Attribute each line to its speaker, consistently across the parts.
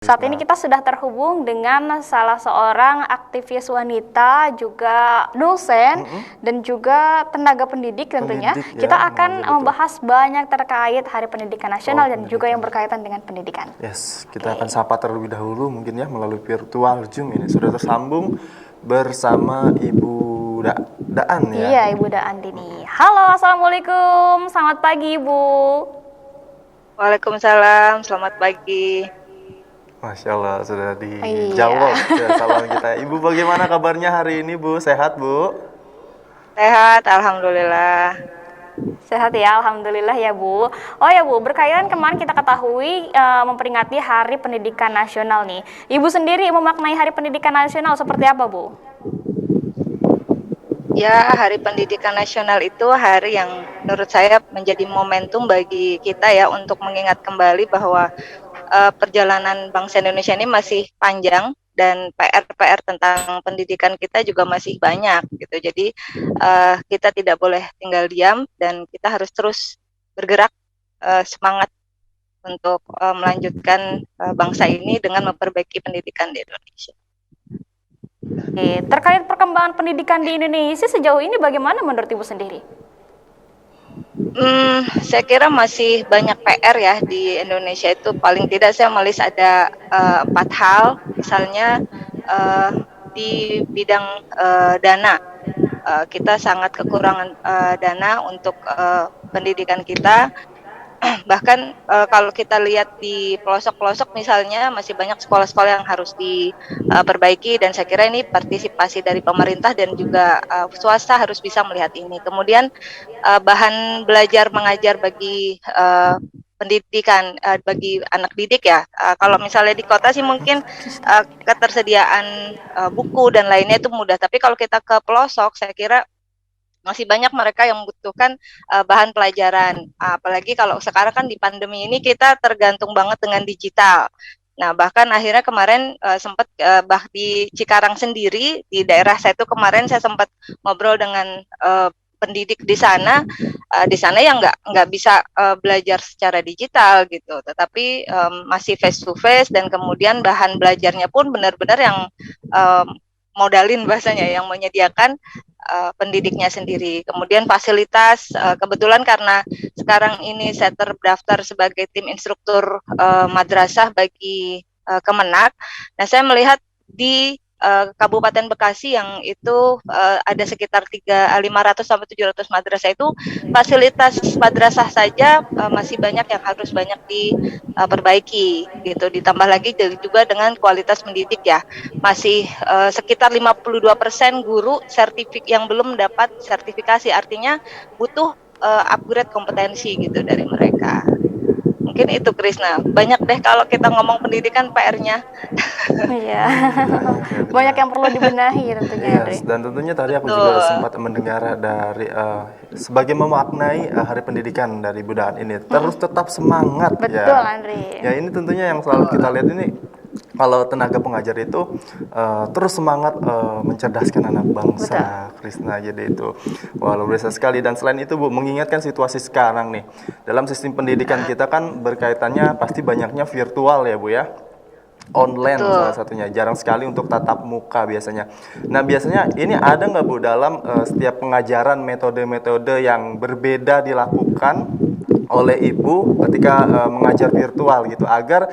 Speaker 1: Saat ini kita sudah terhubung dengan salah seorang aktivis wanita, juga dosen, dan juga tenaga pendidik tentunya.
Speaker 2: Pendidik,
Speaker 1: Kita
Speaker 2: ya,
Speaker 1: akan
Speaker 2: betul.
Speaker 1: membahas banyak terkait Hari Pendidikan Nasional dan juga
Speaker 2: pendidikan.
Speaker 1: yang berkaitan dengan pendidikan.
Speaker 2: Yes, kita akan sapa terlebih dahulu mungkin ya melalui virtual Zoom ini. Sudah tersambung bersama Ibu Daan ya.
Speaker 1: Iya, Ibu Daan Dini. Halo, Assalamualaikum. Selamat pagi, Ibu.
Speaker 3: Waalaikumsalam, selamat pagi.
Speaker 2: Masya Allah, sudah dijawab salam kita. Ibu bagaimana kabarnya hari ini, Bu? Sehat, Bu?
Speaker 3: Sehat, alhamdulillah.
Speaker 1: Sehat ya, Alhamdulillah ya Bu. Oh ya Bu, berkaitan kemarin kita ketahui memperingati Hari Pendidikan Nasional nih. Ibu sendiri memaknai Hari Pendidikan Nasional seperti apa Bu?
Speaker 3: Ya, Hari Pendidikan Nasional itu hari yang menurut saya menjadi momentum bagi kita ya untuk mengingat kembali bahwa perjalanan bangsa Indonesia ini masih panjang dan PR-PR tentang pendidikan kita juga masih banyak gitu. Jadi kita tidak boleh tinggal diam dan kita harus terus bergerak semangat untuk melanjutkan bangsa ini dengan memperbaiki pendidikan di Indonesia.
Speaker 1: Oke, terkait perkembangan pendidikan di Indonesia sejauh ini bagaimana menurut Ibu sendiri?
Speaker 3: Saya kira masih banyak PR ya di Indonesia itu. Paling tidak saya melihat ada 4 hal, misalnya di bidang dana. Kita sangat kekurangan dana untuk pendidikan kita. Bahkan kalau kita lihat di pelosok-pelosok misalnya masih banyak sekolah-sekolah yang harus diperbaiki, dan saya kira ini partisipasi dari pemerintah dan juga swasta harus bisa melihat ini. Kemudian bahan belajar mengajar bagi pendidikan bagi anak didik ya. Kalau misalnya di kota sih mungkin ketersediaan buku dan lainnya itu mudah, tapi kalau kita ke pelosok saya kira masih banyak mereka yang membutuhkan bahan pelajaran. Apalagi kalau sekarang kan di pandemi ini kita tergantung banget dengan digital. Nah, bahkan akhirnya kemarin sempat di Cikarang sendiri, di daerah saya itu kemarin saya sempat ngobrol dengan pendidik di sana. Di sana yang nggak bisa belajar secara digital gitu, tetapi masih face to face, dan kemudian bahan belajarnya pun benar-benar yang modalin bahasanya, yang menyediakan pendidiknya sendiri. Kemudian fasilitas, kebetulan karena sekarang ini saya terdaftar sebagai tim instruktur madrasah bagi Kemenak. Nah, saya melihat di Kabupaten Bekasi yang itu ada sekitar 500 sampai 700 madrasah, itu fasilitas madrasah saja masih banyak yang harus banyak diperbaiki gitu. Ditambah lagi juga dengan kualitas pendidik ya, masih sekitar 52% guru yang belum dapat sertifikasi, artinya butuh upgrade kompetensi gitu dari mereka. Mungkin itu Krisna, banyak deh kalau kita ngomong pendidikan PR-nya.
Speaker 1: Iya, banyak yang perlu dibenahi tentunya.
Speaker 2: Yes, dan tentunya tadi aku juga sempat mendengar dari sebagai memaknai Hari Pendidikan dari Bu Daan ini terus tetap semangat.
Speaker 1: Betul,
Speaker 2: ya.
Speaker 1: Andri.
Speaker 2: Ya, ini tentunya yang selalu kita lihat ini, kalau tenaga pengajar itu terus semangat mencerdaskan anak bangsa, Krisna. Jadi itu wah, luar biasa sekali. Dan selain itu Bu, mengingatkan situasi sekarang nih dalam sistem pendidikan kita kan berkaitannya pasti banyaknya virtual ya Bu ya, online. Betul. Salah satunya, jarang sekali untuk tatap muka biasanya. Nah, biasanya ini ada nggak Bu dalam setiap pengajaran metode-metode yang berbeda dilakukan oleh Ibu ketika mengajar virtual gitu, agar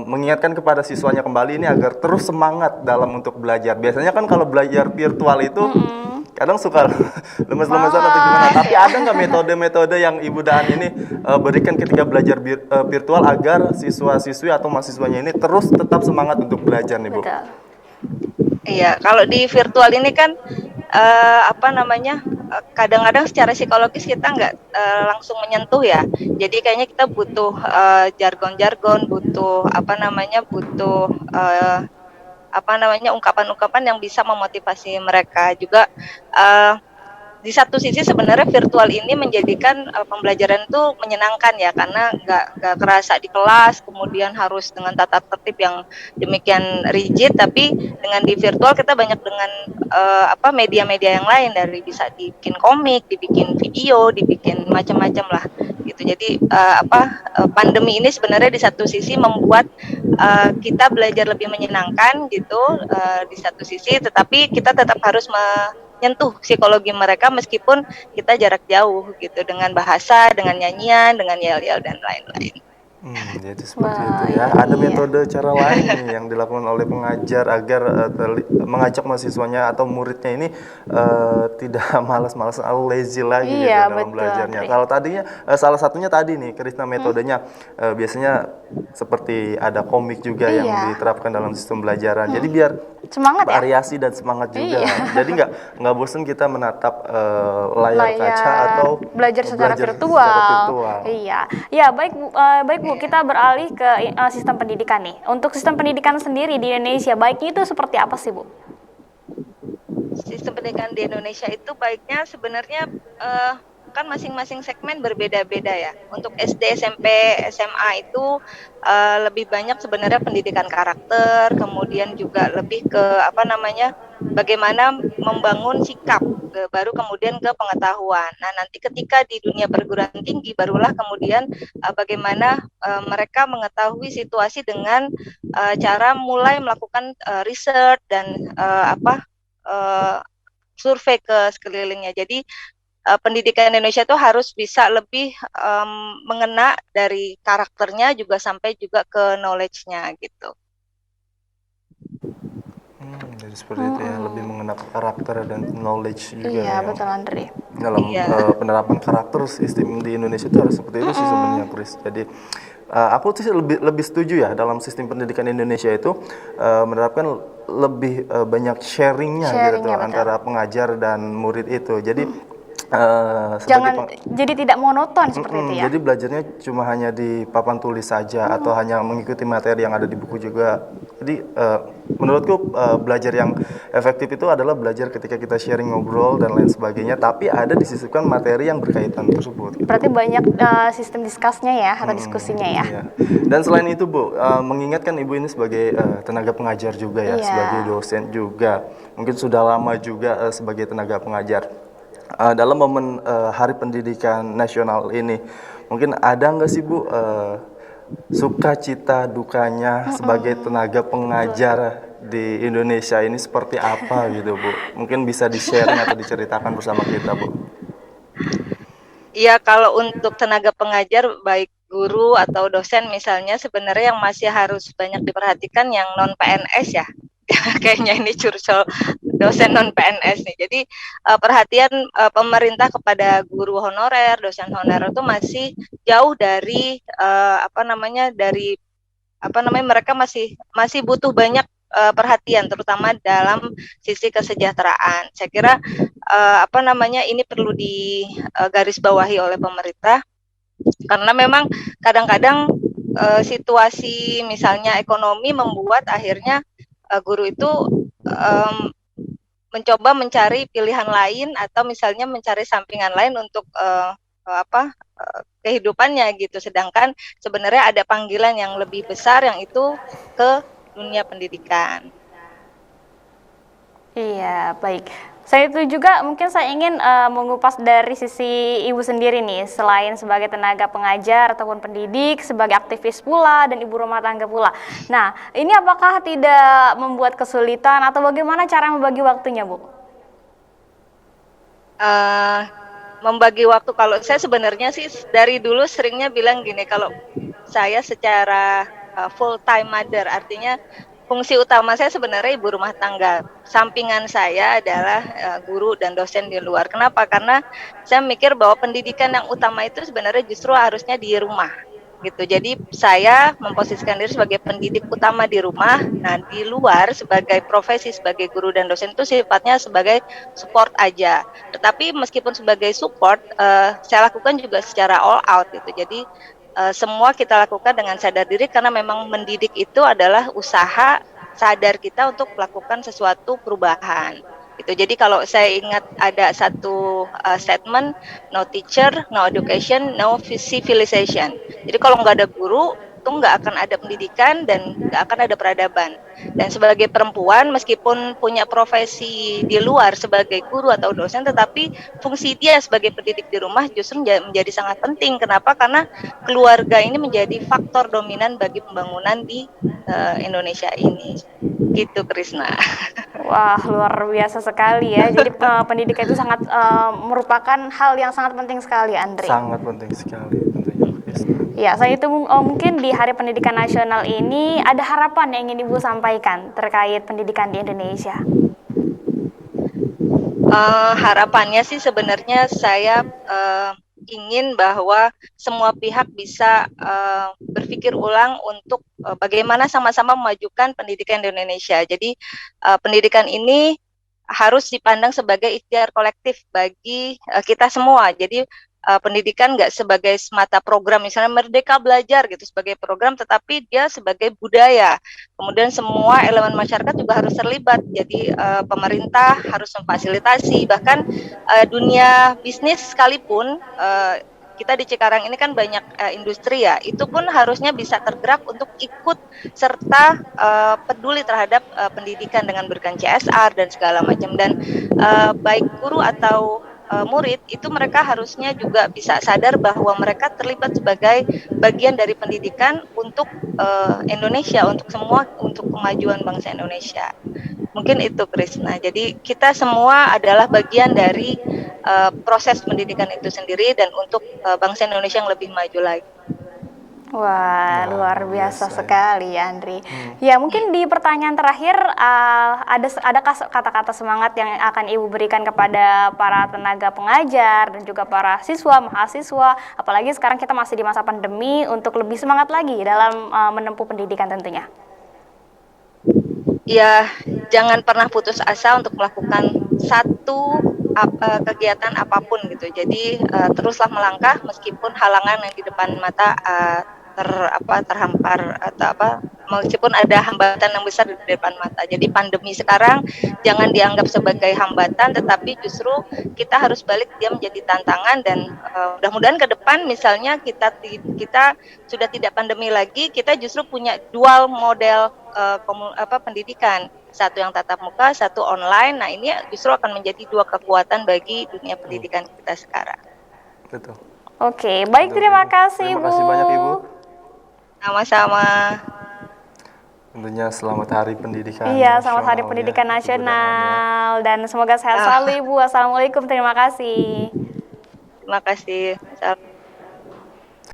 Speaker 2: mengingatkan kepada siswanya kembali ini agar terus semangat dalam untuk belajar. Biasanya kan kalau belajar virtual itu kadang suka lemes-lemesan atau gimana. Tapi ada nggak metode-metode yang Ibu Daan ini berikan ketika belajar virtual agar siswa-siswi atau mahasiswanya ini terus tetap semangat untuk belajar nih Bu?
Speaker 1: Betul.
Speaker 3: Iya, kalau di virtual ini kan kadang-kadang secara psikologis kita nggak langsung menyentuh ya. Jadi kayaknya kita butuh jargon-jargon, butuh ungkapan-ungkapan yang bisa memotivasi mereka juga. di satu sisi sebenarnya virtual ini menjadikan pembelajaran itu menyenangkan ya, karena nggak kerasa di kelas kemudian harus dengan tata tertib yang demikian rigid, tapi dengan di virtual kita banyak dengan media-media yang lain, dari bisa dibikin komik, dibikin video, dibikin macam-macam lah gitu. Jadi pandemi ini sebenarnya di satu sisi membuat kita belajar lebih menyenangkan gitu di satu sisi, tetapi kita tetap harus menyentuh psikologi mereka meskipun kita jarak jauh gitu, dengan bahasa, dengan nyanyian, dengan yel-yel dan lain-lain.
Speaker 2: Jadi seperti itu ya. Ada metode cara lain nih yang dilakukan oleh pengajar agar mengajak mahasiswanya atau muridnya ini tidak malas-malasan atau lazy lagi gitu dalam belajarnya. Kalau tadinya salah satunya tadi nih Krisna metodenya biasanya seperti ada komik juga yang diterapkan dalam sistem pembelajaran. Jadi biar
Speaker 1: semangat
Speaker 2: variasi dan semangat juga. Jadi nggak bosan kita menatap layar kaca atau
Speaker 1: belajar secara virtual. Iya, ya baik Bu, kita beralih ke sistem pendidikan nih. Untuk sistem pendidikan sendiri di Indonesia, baiknya itu seperti apa sih Bu?
Speaker 3: Sistem pendidikan di Indonesia itu baiknya sebenarnya kan masing-masing segmen berbeda-beda ya. Untuk SD, SMP, SMA itu lebih banyak sebenarnya pendidikan karakter, kemudian juga lebih ke bagaimana membangun sikap, baru kemudian ke pengetahuan. Nah, nanti ketika di dunia perguruan tinggi barulah kemudian bagaimana mereka mengetahui situasi dengan cara mulai melakukan research dan survei ke sekelilingnya. Jadi pendidikan Indonesia itu harus bisa lebih mengena dari karakternya juga sampai juga ke knowledge-nya gitu.
Speaker 2: Jadi seperti itu ya, lebih mengena karakter dan knowledge juga.
Speaker 1: Iya, betul Andre.
Speaker 2: Dalam penerapan karakter sistem di Indonesia itu harus seperti itu sih sebenarnya, Chris. Jadi aku sih lebih setuju ya dalam sistem pendidikan Indonesia itu menerapkan lebih banyak sharingnya gitu antara pengajar dan murid itu. Jadi
Speaker 1: jadi tidak monoton seperti itu ya.
Speaker 2: Jadi belajarnya cuma hanya di papan tulis saja atau hanya mengikuti materi yang ada di buku juga. Jadi menurutku belajar yang efektif itu adalah belajar ketika kita sharing, ngobrol dan lain sebagainya, tapi ada disisipkan materi yang berkaitan tersebut. Gitu.
Speaker 1: Berarti banyak sistem diskusnya ya atau diskusinya ya.
Speaker 2: Iya. Dan selain itu Bu, mengingatkan Ibu ini sebagai tenaga pengajar juga ya, sebagai dosen juga. Mungkin sudah lama juga sebagai tenaga pengajar. Dalam momen Hari Pendidikan Nasional ini, mungkin ada nggak sih Bu sukacita dukanya sebagai tenaga pengajar di Indonesia ini seperti apa gitu Bu? Mungkin bisa di-sharing atau diceritakan bersama kita Bu.
Speaker 3: Iya, kalau untuk tenaga pengajar baik guru atau dosen misalnya, sebenarnya yang masih harus banyak diperhatikan yang non PNS ya. Kayaknya ini curcol dosen non PNS nih. Jadi perhatian pemerintah kepada guru honorer, dosen honorer itu masih jauh dari mereka masih butuh banyak perhatian, terutama dalam sisi kesejahteraan. Saya kira ini perlu digarisbawahi oleh pemerintah, karena memang kadang-kadang situasi misalnya ekonomi membuat akhirnya guru itu mencoba mencari pilihan lain atau misalnya mencari sampingan lain untuk kehidupannya gitu. Sedangkan sebenarnya ada panggilan yang lebih besar yang itu ke dunia pendidikan.
Speaker 1: Iya, baik. Saya itu juga mungkin saya ingin mengupas dari sisi Ibu sendiri nih, selain sebagai tenaga pengajar ataupun pendidik, sebagai aktivis pula dan ibu rumah tangga pula. Nah, ini apakah tidak membuat kesulitan atau bagaimana cara membagi waktunya, Bu?
Speaker 3: Membagi waktu, kalau saya sebenarnya sih dari dulu seringnya bilang gini, kalau saya secara full time mother, artinya fungsi utama saya sebenarnya ibu rumah tangga. Sampingan saya adalah guru dan dosen di luar. Kenapa? Karena saya mikir bahwa pendidikan yang utama itu sebenarnya justru harusnya di rumah. Gitu. Jadi saya memposisikan diri sebagai pendidik utama di rumah. Nah, di luar sebagai profesi sebagai guru dan dosen itu sifatnya sebagai support aja. Tetapi meskipun sebagai support, saya lakukan juga secara all out gitu. Jadi semua kita lakukan dengan sadar diri, karena memang mendidik itu adalah usaha sadar kita untuk melakukan sesuatu perubahan Gitu. Jadi kalau saya ingat ada satu statement, no teacher, no education, no civilization. Jadi kalau nggak ada guru, itu nggak akan ada pendidikan dan nggak akan ada peradaban. Dan sebagai perempuan, meskipun punya profesi di luar sebagai guru atau dosen, tetapi fungsi dia sebagai pendidik di rumah justru menjadi sangat penting. Kenapa? Karena keluarga ini menjadi faktor dominan bagi pembangunan di Indonesia ini. Gitu, Krisna.
Speaker 1: Wah, luar biasa sekali ya. Jadi pendidikan itu sangat merupakan hal yang sangat penting sekali, Andre.
Speaker 2: Sangat penting sekali tentunya, Krisna.
Speaker 1: Ya, saya itu mungkin di Hari Pendidikan Nasional ini ada harapan yang ingin Ibu sampaikan terkait pendidikan di Indonesia.
Speaker 3: Harapannya sih sebenarnya saya ingin bahwa semua pihak bisa berpikir ulang untuk bagaimana sama-sama memajukan pendidikan di Indonesia. Jadi pendidikan ini harus dipandang sebagai ikhtiar kolektif bagi kita semua. Jadi pendidikan nggak sebagai semata program, misalnya Merdeka Belajar gitu sebagai program, tetapi dia sebagai budaya. Kemudian semua elemen masyarakat juga harus terlibat. Jadi pemerintah harus memfasilitasi, bahkan dunia bisnis sekalipun. Kita di Cikarang ini kan banyak industri ya, itu pun harusnya bisa tergerak untuk ikut serta peduli terhadap pendidikan dengan berikan CSR dan segala macam. Dan baik guru atau murid itu mereka harusnya juga bisa sadar bahwa mereka terlibat sebagai bagian dari pendidikan untuk Indonesia, untuk semua, untuk kemajuan bangsa Indonesia. Mungkin itu, Krisna. Jadi kita semua adalah bagian dari proses pendidikan itu sendiri dan untuk bangsa Indonesia yang lebih maju lagi.
Speaker 1: Wah, luar biasa
Speaker 2: biasa
Speaker 1: sekali, Andri. Ya, mungkin di pertanyaan terakhir ada kata-kata semangat yang akan Ibu berikan kepada para tenaga pengajar dan juga para siswa, mahasiswa, apalagi sekarang kita masih di masa pandemi, untuk lebih semangat lagi dalam menempuh pendidikan tentunya.
Speaker 3: Ya, jangan pernah putus asa untuk melakukan satu kegiatan apapun gitu. Jadi teruslah melangkah meskipun halangan yang di depan mata terhampar atau meskipun ada hambatan yang besar di depan mata. Jadi pandemi sekarang jangan dianggap sebagai hambatan, tetapi justru kita harus balik dia menjadi tantangan. Dan mudah-mudahan ke depan misalnya kita sudah tidak pandemi lagi, kita justru punya dual model pendidikan, satu yang tatap muka, satu online. Nah, ini justru akan menjadi dua kekuatan bagi dunia pendidikan kita sekarang.
Speaker 2: Betul.
Speaker 1: Oke, baik, terima kasih,
Speaker 2: Terima kasih banyak, Ibu.
Speaker 3: Sama-sama.
Speaker 2: Tentunya selamat Hari Pendidikan.
Speaker 1: Iya, selamat Hari Pendidikan Nasional, dan semoga sehat selalu, Ibu. Assalamualaikum, terima kasih.
Speaker 3: Terima kasih.